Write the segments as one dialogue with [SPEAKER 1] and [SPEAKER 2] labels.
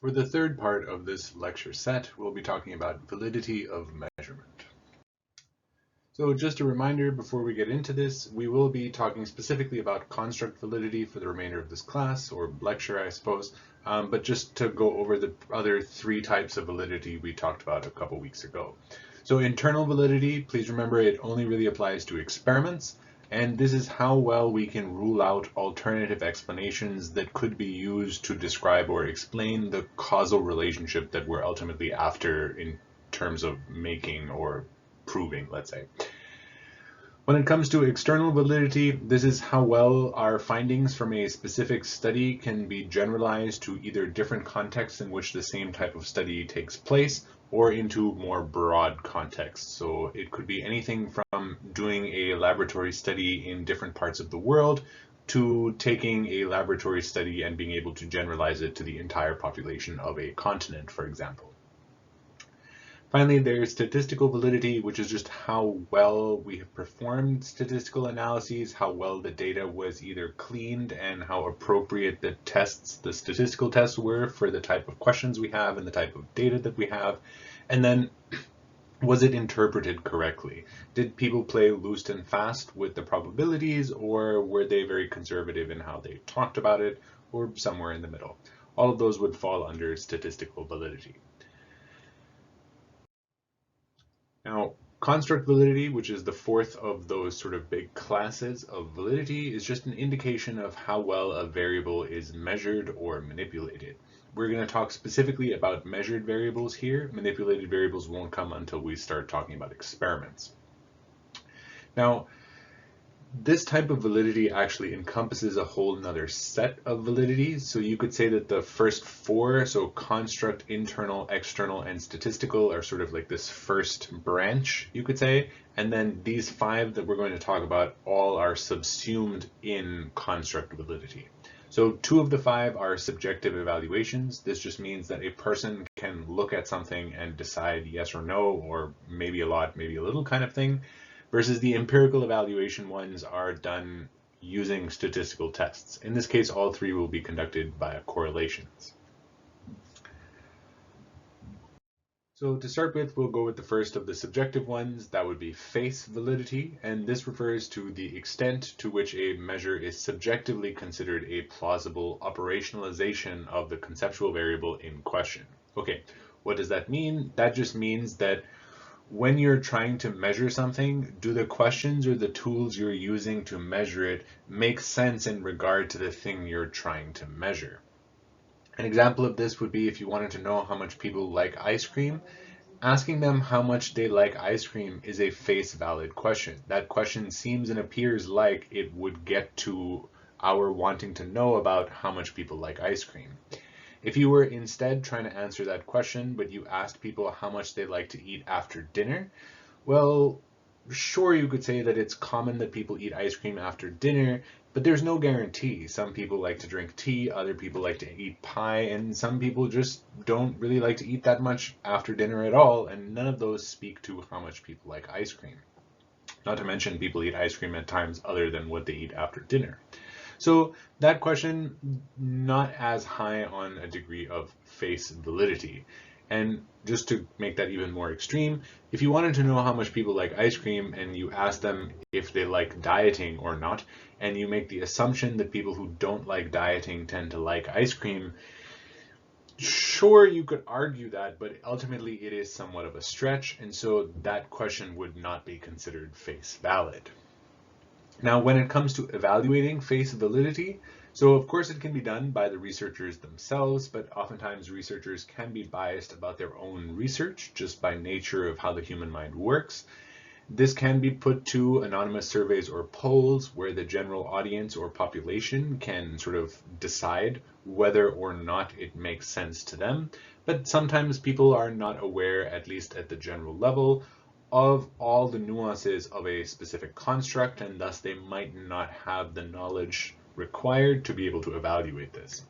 [SPEAKER 1] For the third part of this lecture set, we'll be talking about validity of measurement. So just a reminder before we get into this, we will be talking specifically about construct validity for the remainder of this class, or lecture I suppose, but just to go over the other three types of validity we talked about a couple weeks ago. So internal validity, please remember it only really applies to experiments, and this is how well we can rule out alternative explanations that could be used to describe or explain the causal relationship that we're ultimately after in terms of making or proving, let's say. When it comes to external validity, this is how well our findings from a specific study can be generalized to either different contexts in which the same type of study takes place or into more broad contexts. So it could be anything from doing a laboratory study in different parts of the world to taking a laboratory study and being able to generalize it to the entire population of a continent, for example. Finally, there's statistical validity, which is just how well we have performed statistical analyses, how well the data was either cleaned, and how appropriate the tests, the statistical tests were for the type of questions we have and the type of data that we have. And then, was it interpreted correctly? Did people play loose and fast with the probabilities, or were they very conservative in how they talked about it, or somewhere in the middle? All of those would fall under statistical validity. Now, construct validity, which is the fourth of those sort of big classes of validity, is just an indication of how well a variable is measured or manipulated. We're going to talk specifically about measured variables here. Manipulated variables won't come until we start talking about experiments. Now, this type of validity actually encompasses a whole nother set of validities. So you could say that the first four, so construct, internal, external, and statistical, are sort of like this first branch, you could say. And then these five that we're going to talk about all are subsumed in construct validity. So two of the five are subjective evaluations. This just means that a person can look at something and decide yes or no, or maybe a lot, maybe a little kind of thing. Versus the empirical evaluation ones are done using statistical tests. In this case, all three will be conducted via correlations. So to start with, we'll go with the first of the subjective ones. That would be face validity, and this refers to the extent to which a measure is subjectively considered a plausible operationalization of the conceptual variable in question. Okay, what does that mean? That just means that when you're trying to measure something, do the questions or the tools you're using to measure it make sense in regard to the thing you're trying to measure? An example of this would be if you wanted to know how much people like ice cream, asking them how much they like ice cream is a face valid question. That question seems and appears like it would get to our wanting to know about how much people like ice cream. If you were instead trying to answer that question, but you asked people how much they like to eat after dinner, well, sure, you could say that it's common that people eat ice cream after dinner, but there's no guarantee. Some people like to drink tea, other people like to eat pie, and some people just don't really like to eat that much after dinner at all, and none of those speak to how much people like ice cream. Not to mention people eat ice cream at times other than what they eat after dinner. So that question, not as high on a degree of face validity. And just to make that even more extreme, if you wanted to know how much people like ice cream and you ask them if they like dieting or not, and you make the assumption that people who don't like dieting tend to like ice cream, sure, you could argue that, but ultimately it is somewhat of a stretch, and so that question would not be considered face valid. Now, when it comes to evaluating face validity, so of course it can be done by the researchers themselves, but oftentimes researchers can be biased about their own research just by nature of how the human mind works. This can be put to anonymous surveys or polls where the general audience or population can sort of decide whether or not it makes sense to them. But sometimes people are not aware, at least at the general level, of all the nuances of a specific construct, and thus they might not have the knowledge required to be able to evaluate this.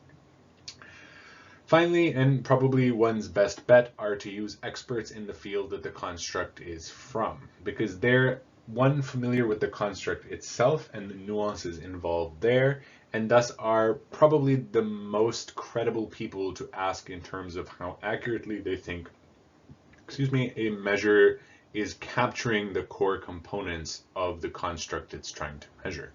[SPEAKER 1] Finally, and probably one's best bet, are to use experts in the field that the construct is from, because they're, one, familiar with the construct itself and the nuances involved there, and thus are probably the most credible people to ask in terms of how accurately they think, a measure is capturing the core components of the construct it's trying to measure.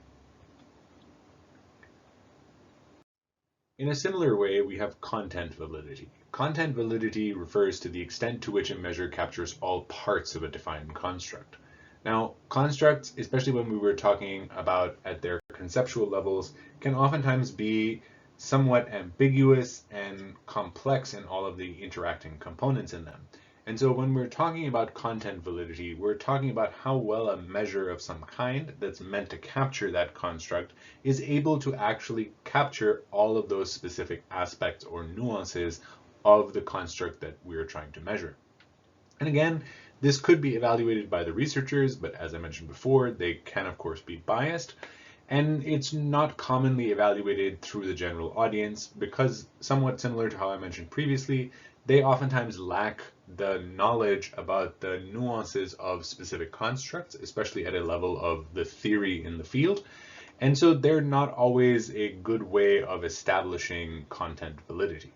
[SPEAKER 1] In a similar way, we have content validity. Content validity refers to the extent to which a measure captures all parts of a defined construct. Now, constructs, especially when we were talking about at their conceptual levels, can oftentimes be somewhat ambiguous and complex in all of the interacting components in them. And so when we're talking about content validity, we're talking about how well a measure of some kind that's meant to capture that construct is able to actually capture all of those specific aspects or nuances of the construct that we're trying to measure. And again, this could be evaluated by the researchers, but as I mentioned before, they can of course be biased. And it's not commonly evaluated through the general audience because, somewhat similar to how I mentioned previously, they oftentimes lack the knowledge about the nuances of specific constructs, especially at a level of the theory in the field. And so they're not always a good way of establishing content validity.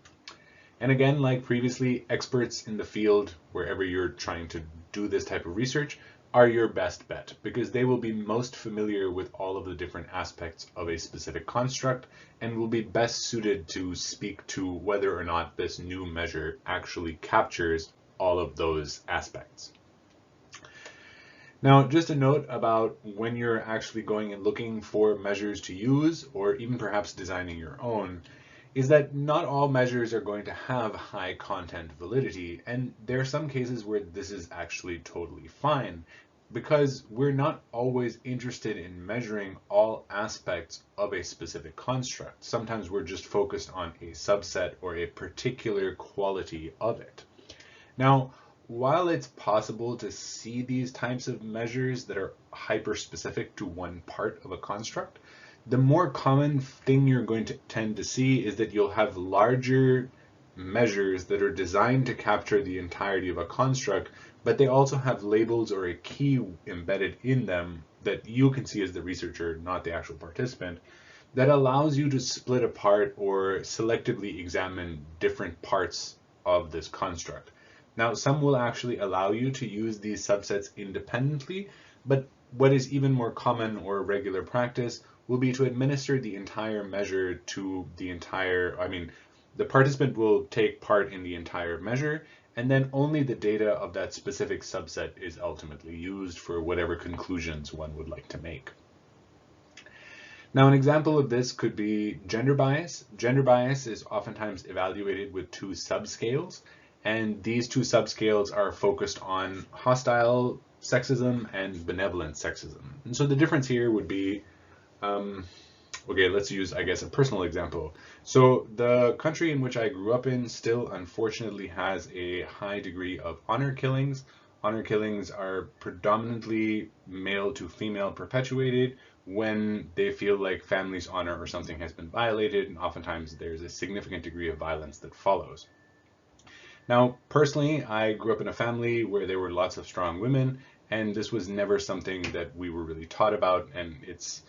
[SPEAKER 1] And again, like previously, experts in the field, wherever you're trying to do this type of research, are your best bet because they will be most familiar with all of the different aspects of a specific construct and will be best suited to speak to whether or not this new measure actually captures all of those aspects. Now, just a note about when you're actually going and looking for measures to use, or even perhaps designing your own, is that not all measures are going to have high content validity, and there are some cases where this is actually totally fine, because we're not always interested in measuring all aspects of a specific construct. Sometimes we're just focused on a subset or a particular quality of it. Now, while it's possible to see these types of measures that are hyper-specific to one part of a construct, the more common thing you're going to tend to see is that you'll have larger measures that are designed to capture the entirety of a construct, but they also have labels or a key embedded in them that you can see as the researcher, not the actual participant, that allows you to split apart or selectively examine different parts of this construct. Now, some will actually allow you to use these subsets independently, but what is even more common or regular practice will be to administer the entire measure to the the participant will take part in the entire measure, and then only the data of that specific subset is ultimately used for whatever conclusions one would like to make. Now, an example of this could be gender bias. Gender bias is oftentimes evaluated with two subscales, and these two subscales are focused on hostile sexism and benevolent sexism. And so the difference here would be, okay, let's use, I guess, a personal example. So the country in which I grew up in still unfortunately has a high degree of honor killings. Honor killings are predominantly male to female perpetuated when they feel like family's honor or something has been violated, and oftentimes there's a significant degree of violence that follows. Now, personally, I grew up in a family where there were lots of strong women, and this was never something that we were really taught about, and it's,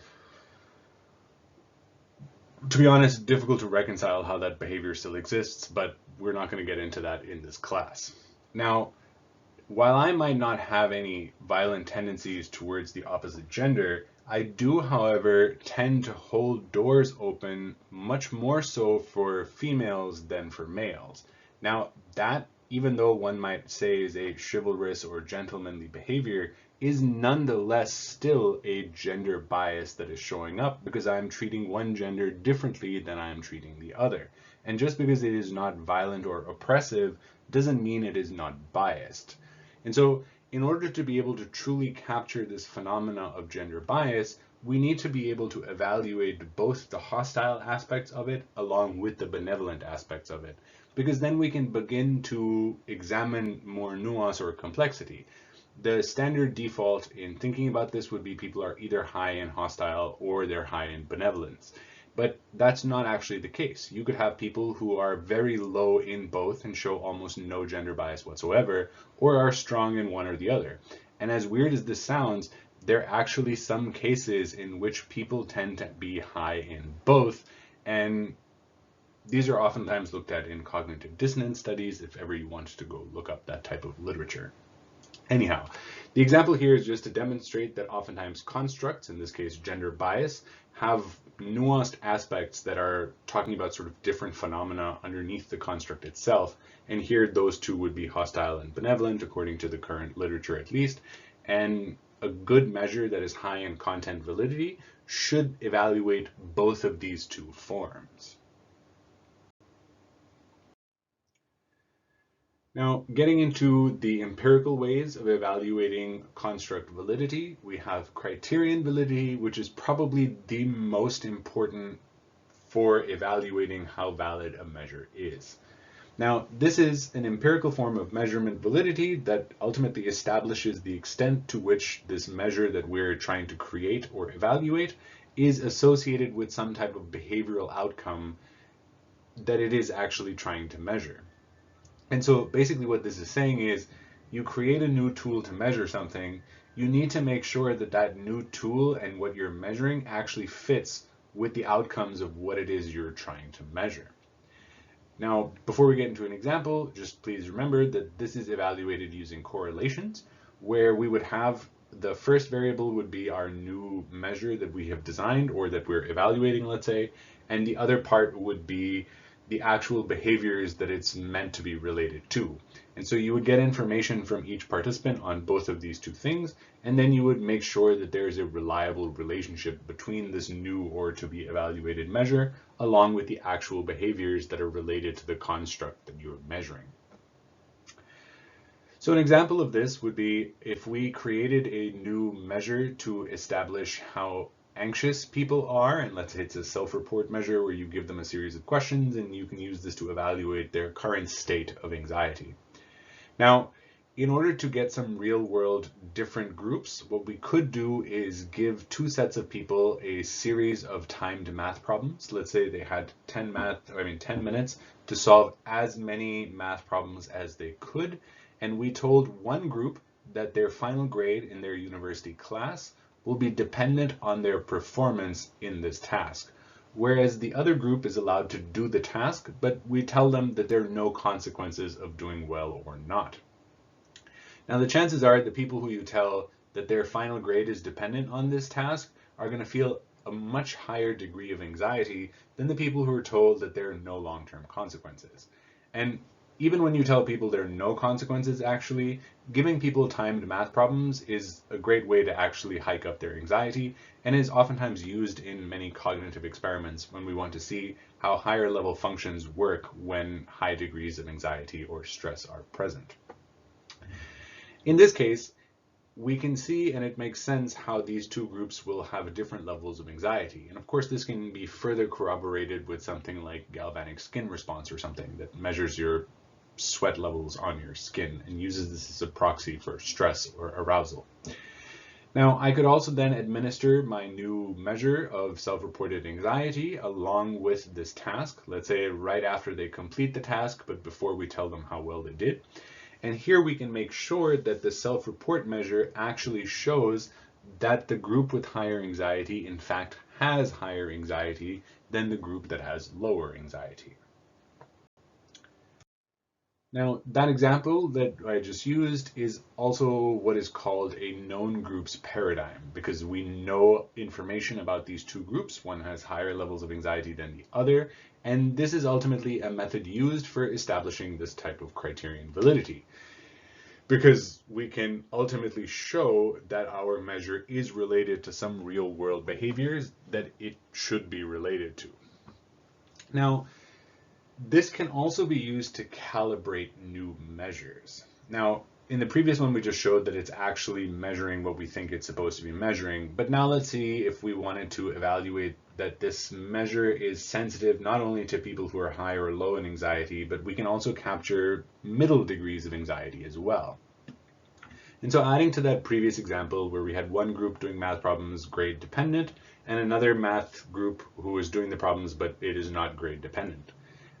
[SPEAKER 1] to be honest, difficult to reconcile how that behavior still exists, but we're not going to get into that in this class. Now, while I might not have any violent tendencies towards the opposite gender, I do, however, tend to hold doors open much more so for females than for males. Now, that, even though one might say is a chivalrous or gentlemanly behavior, is nonetheless still a gender bias that is showing up because I'm treating one gender differently than I'm treating the other. And just because it is not violent or oppressive doesn't mean it is not biased. And so, in order to be able to truly capture this phenomena of gender bias, we need to be able to evaluate both the hostile aspects of it along with the benevolent aspects of it, because then we can begin to examine more nuance or complexity. The standard default in thinking about this would be people are either high in hostile or they're high in benevolence. But that's not actually the case. You could have people who are very low in both and show almost no gender bias whatsoever, or are strong in one or the other. And as weird as this sounds, there are actually some cases in which people tend to be high in both, and these are oftentimes looked at in cognitive dissonance studies if ever you want to go look up that type of literature. Anyhow, the example here is just to demonstrate that oftentimes constructs, in this case gender bias, have nuanced aspects that are talking about sort of different phenomena underneath the construct itself. And here those two would be hostile and benevolent, according to the current literature at least. And a good measure that is high in content validity should evaluate both of these two forms. Now, getting into the empirical ways of evaluating construct validity, we have criterion validity, which is probably the most important for evaluating how valid a measure is. Now, this is an empirical form of measurement validity that ultimately establishes the extent to which this measure that we're trying to create or evaluate is associated with some type of behavioral outcome that it is actually trying to measure. And so basically what this is saying is you create a new tool to measure something, you need to make sure that that new tool and what you're measuring actually fits with the outcomes of what it is you're trying to measure. Now, before we get into an example, just please remember that this is evaluated using correlations, where we would have the first variable would be our new measure that we have designed or that we're evaluating, let's say, and the other part would be the actual behaviors that it's meant to be related to. And so you would get information from each participant on both of these two things, and then you would make sure that there's a reliable relationship between this new or to be evaluated measure along with the actual behaviors that are related to the construct that you're measuring. So an example of this would be if we created a new measure to establish how anxious people are, and let's say it's a self-report measure where you give them a series of questions and you can use this to evaluate their current state of anxiety. Now, in order to get some real-world different groups, what we could do is give two sets of people a series of timed math problems. Let's say they had 10 minutes to solve as many math problems as they could, and we told one group that their final grade in their university class will be dependent on their performance in this task, whereas the other group is allowed to do the task, but we tell them that there are no consequences of doing well or not. Now, the chances are the people who you tell that their final grade is dependent on this task are going to feel a much higher degree of anxiety than the people who are told that there are no long-term consequences. And even when you tell people there are no consequences, actually, giving people timed math problems is a great way to actually hike up their anxiety and is oftentimes used in many cognitive experiments when we want to see how higher level functions work when high degrees of anxiety or stress are present. In this case, we can see, and it makes sense, how these two groups will have different levels of anxiety. And of course, this can be further corroborated with something like galvanic skin response or something that measures your sweat levels on your skin and uses this as a proxy for stress or arousal. Now, I could also then administer my new measure of self-reported anxiety along with this task, let's say right after they complete the task, but before we tell them how well they did. And here we can make sure that the self-report measure actually shows that the group with higher anxiety in fact has higher anxiety than the group that has lower anxiety. Now, that example that I just used is also what is called a known groups paradigm, because we know information about these two groups. One has higher levels of anxiety than the other, and this is ultimately a method used for establishing this type of criterion validity, because we can ultimately show that our measure is related to some real world behaviors that it should be related to. Now, this can also be used to calibrate new measures. Now, in the previous one, we just showed that it's actually measuring what we think it's supposed to be measuring. But now let's see if we wanted to evaluate that this measure is sensitive not only to people who are high or low in anxiety, but we can also capture middle degrees of anxiety as well. And so adding to that previous example where we had one group doing math problems grade dependent and another math group who is doing the problems, but it is not grade dependent.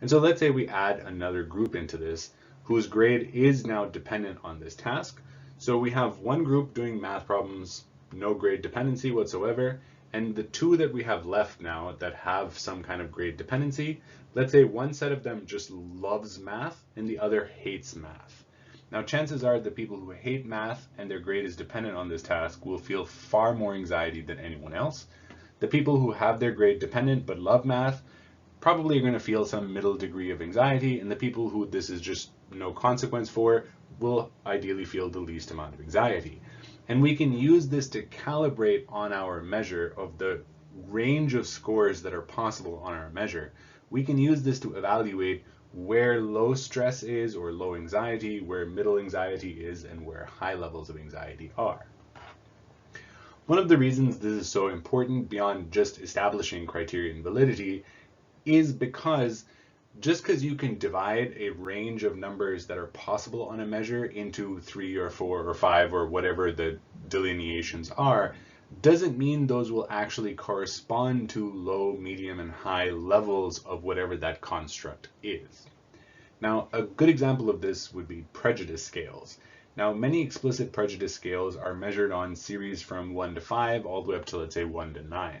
[SPEAKER 1] And so let's say we add another group into this whose grade is now dependent on this task. So we have one group doing math problems no grade dependency whatsoever. And the two that we have left now that have some kind of grade dependency, let's say one set of them just loves math and the other hates math. Now, chances are the people who hate math and their grade is dependent on this task will feel far more anxiety than anyone else. The people who have their grade dependent but love math probably are going to feel some middle degree of anxiety, and the people who this is just no consequence for will ideally feel the least amount of anxiety. And we can use this to calibrate on our measure of the range of scores that are possible on our measure. We can use this to evaluate where low stress is or low anxiety, where middle anxiety is, and where high levels of anxiety are. One of the reasons this is so important beyond just establishing criterion validity is because just because you can divide a range of numbers that are possible on a measure into 3 or 4 or 5 or whatever the delineations are, doesn't mean those will actually correspond to low, medium, and high levels of whatever that construct is. Now, a good example of this would be prejudice scales. Now, many explicit prejudice scales are measured on series from 1 to 5 all the way up to, let's say, 1 to 9.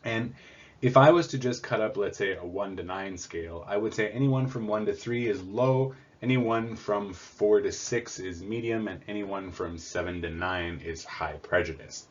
[SPEAKER 1] And if I was to just cut up, let's say, a 1 to 9 scale, I would say anyone from 1 to 3 is low, anyone from 4 to 6 is medium, and anyone from 7 to 9 is high prejudice.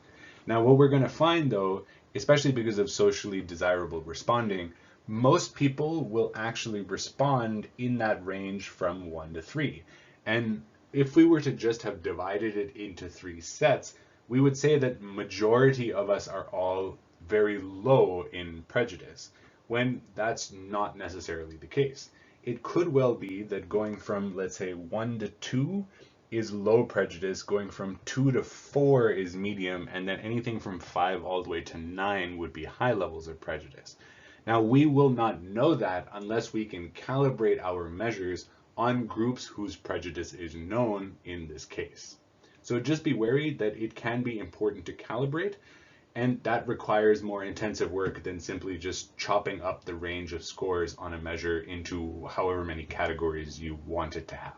[SPEAKER 1] Now, what we're going to find, though, especially because of socially desirable responding, most people will actually respond in that range from 1 to 3. And if we were to just have divided it into 3 sets, we would say that majority of us are all very low in prejudice, when that's not necessarily the case. It could well be that going from, let's say, 1 to 2 is low prejudice, going from 2 to 4 is medium, and then anything from 5 all the way to 9 would be high levels of prejudice. Now, we will not know that unless we can calibrate our measures on groups whose prejudice is known in this case. So just be wary that it can be important to calibrate, and that requires more intensive work than simply just chopping up the range of scores on a measure into however many categories you want it to have.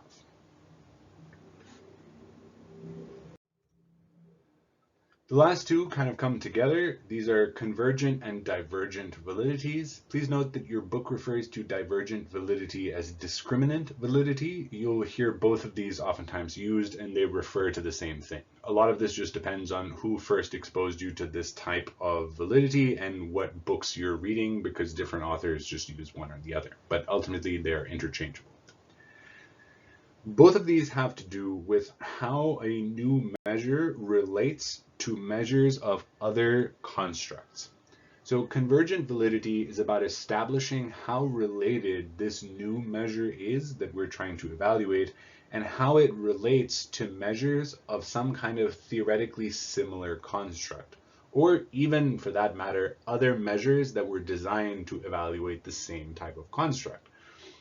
[SPEAKER 1] The last two kind of come together. These are convergent and divergent validities. Please note that your book refers to divergent validity as discriminant validity. You'll hear both of these oftentimes used, and they refer to the same thing. A lot of this just depends on who first exposed you to this type of validity and what books you're reading, because different authors just use one or the other, but ultimately they're interchangeable. Both of these have to do with how a new measure relates to measures of other constructs. So convergent validity is about establishing how related this new measure is that we're trying to evaluate and how it relates to measures of some kind of theoretically similar construct, or even, for that matter, other measures that were designed to evaluate the same type of construct.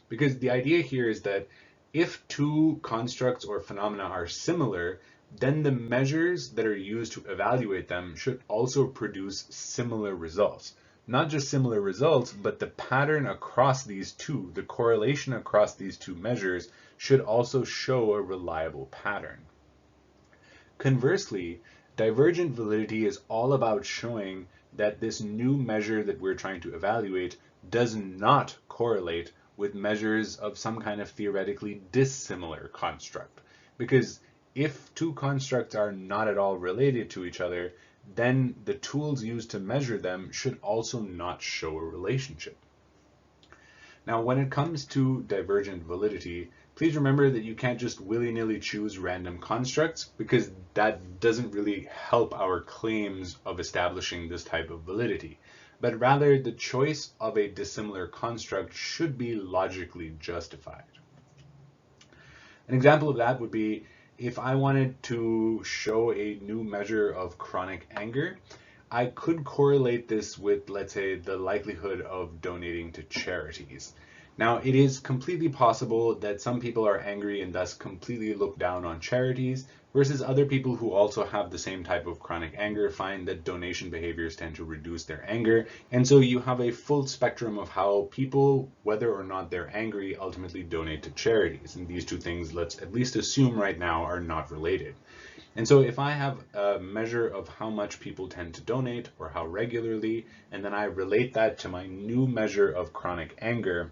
[SPEAKER 1] Because the idea here is that if two constructs or phenomena are similar, then the measures that are used to evaluate them should also produce similar results. Not just similar results, but the pattern across these two, the correlation across these two measures, should also show a reliable pattern. Conversely, divergent validity is all about showing that this new measure that we're trying to evaluate does not correlate with measures of some kind of theoretically dissimilar construct. Because if two constructs are not at all related to each other, then the tools used to measure them should also not show a relationship. Now, when it comes to divergent validity, please remember that you can't just willy-nilly choose random constructs, because that doesn't really help our claims of establishing this type of validity. But rather, the choice of a dissimilar construct should be logically justified. An example of that would be if I wanted to show a new measure of chronic anger, I could correlate this with, let's say, the likelihood of donating to charities. Now, it is completely possible that some people are angry and thus completely look down on charities, versus other people who also have the same type of chronic anger find that donation behaviors tend to reduce their anger. And so you have a full spectrum of how people, whether or not they're angry, ultimately donate to charities. And these two things, let's at least assume right now, are not related. And so if I have a measure of how much people tend to donate or how regularly, and then I relate that to my new measure of chronic anger,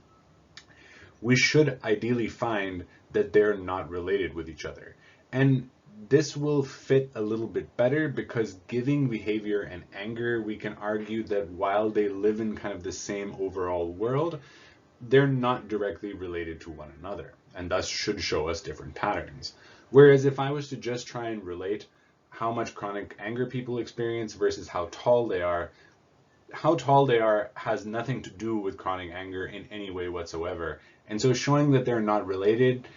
[SPEAKER 1] we should ideally find that they're not related with each other. And this will fit a little bit better because giving behavior and anger, we can argue that while they live in kind of the same overall world, they're not directly related to one another, and thus should show us different patterns. Whereas if I was to just try and relate how much chronic anger people experience versus how tall they are has nothing to do with chronic anger in any way whatsoever. And so showing that they're not related,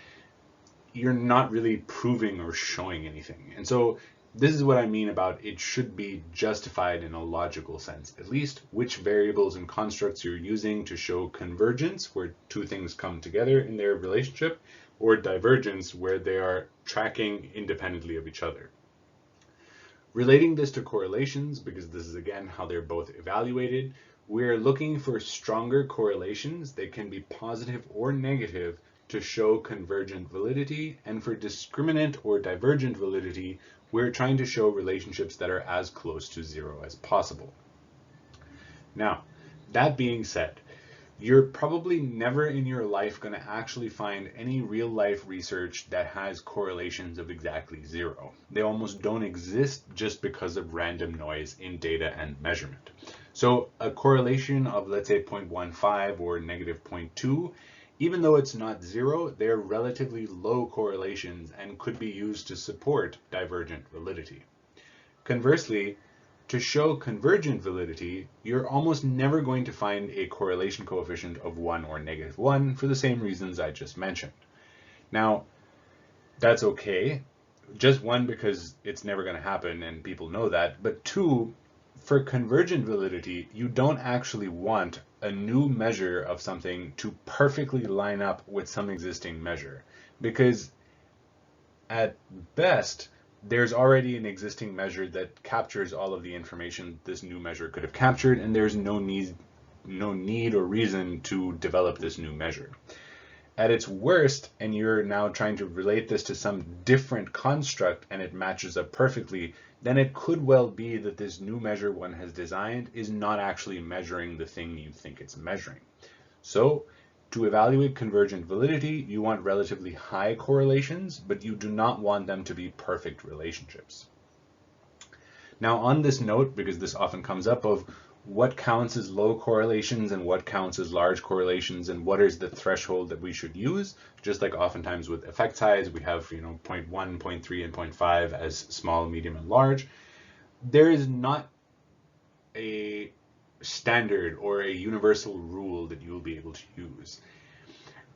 [SPEAKER 1] you're not really proving or showing anything. And so this is what I mean about it should be justified in a logical sense, at least which variables and constructs you're using to show convergence, where two things come together in their relationship, or divergence, where they are tracking independently of each other. Relating this to correlations, because this is again how they're both evaluated, we're looking for stronger correlations that can be positive or negative to show convergent validity, and for discriminant or divergent validity, we're trying to show relationships that are as close to zero as possible. Now, that being said, you're probably never in your life going to actually find any real life research that has correlations of exactly zero. They almost don't exist just because of random noise in data and measurement. So a correlation of, let's say, 0.15 or negative 0.2, even though it's not zero, they're relatively low correlations and could be used to support divergent validity. Conversely, to show convergent validity, you're almost never going to find a correlation coefficient of 1 or negative 1 for the same reasons I just mentioned. Now, that's okay. Just one, because it's never going to happen and people know that, but two, for convergent validity, you don't actually want a new measure of something to perfectly line up with some existing measure, because at best, there's already an existing measure that captures all of the information this new measure could have captured, and there's no need or reason to develop this new measure. At its worst, and you're now trying to relate this to some different construct and it matches up perfectly, then it could well be that this new measure one has designed is not actually measuring the thing you think it's measuring. So, to evaluate convergent validity, you want relatively high correlations, but you do not want them to be perfect relationships. Now, on this note, because this often comes up, of what counts as low correlations and what counts as large correlations, and what is the threshold that we should use, just like oftentimes with effect size, we have 0.1, 0.3, and 0.5 as small, medium, and large. There is not a standard or a universal rule that you will be able to use.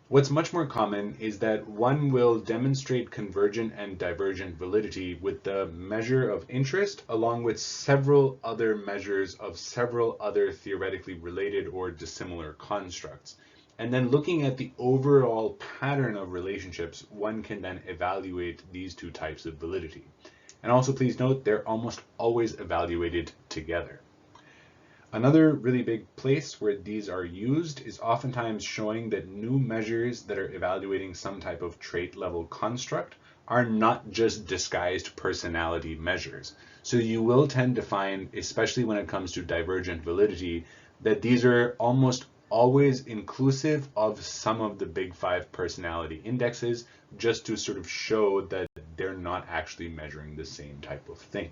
[SPEAKER 1] What's much more common is that one will demonstrate convergent and divergent validity with the measure of interest along with several other measures of several other theoretically related or dissimilar constructs. And then looking at the overall pattern of relationships, one can then evaluate these two types of validity. And also please note, they're almost always evaluated together. Another really big place where these are used is oftentimes showing that new measures that are evaluating some type of trait level construct are not just disguised personality measures. So you will tend to find, especially when it comes to divergent validity, that these are almost always inclusive of some of the big 5 personality indexes, just to sort of show that they're not actually measuring the same type of thing.